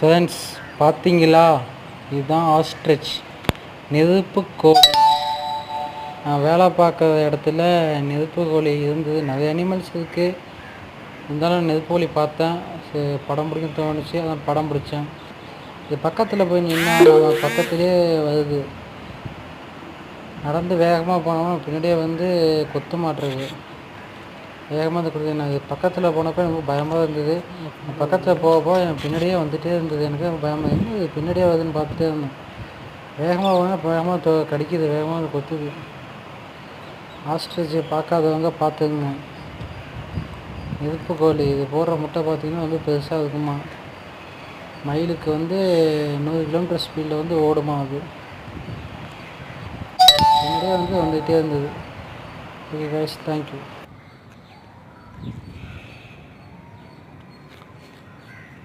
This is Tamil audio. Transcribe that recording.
ஃப்ரெண்ட்ஸ் பார்த்தீங்களா, இதுதான் ஆஸ்ட்ரிச் நெருப்புக்கோழி. நான் வேலை பார்க்குற இடத்துல நெருப்புக்கோழி இருந்தது. நிறைய அனிமல்ஸ் இருக்குது, இருந்தாலும் நெருப்புக்கோழி பார்த்தேன். படம் பிடிக்க தோணுச்சு, அதான் படம் பிடிச்சேன். இது பக்கத்தில் போய் நின்னா நம்ம பக்கத்துலேயே வருது. நடந்து வேகமாக போனோம்னா பின்னாடியே வந்து கொத்து மாட்டுறது. வேகமாக வந்து கொடுத்து நான் இது பக்கத்தில் போனப்போ எனக்கு பயமாக இருந்தது. பக்கத்தில் போக என் பின்னாடியே வந்துகிட்டே இருந்தது. எனக்கு பயமாக என்ன பின்னாடியே வருதுன்னு பார்த்துட்டே இருந்தேன். வேகமாக போனால் வேகமாக கடிக்குது, வேகமாக கொத்துது. ஆஸ்ட்ரிச்சை பார்க்காதவங்க பார்த்துக்குங்க. நெருப்புக்கோழி இது போடுற முட்டை பார்த்திங்கன்னா வந்து பெருசாக இருக்குமா. மைலுக்கு வந்து 100 கிலோமீட்டர் ஸ்பீடில் வந்து ஓடுமா. அது பின்னாடியே வந்து வந்துகிட்டே இருந்தது. Okay guys, thank you.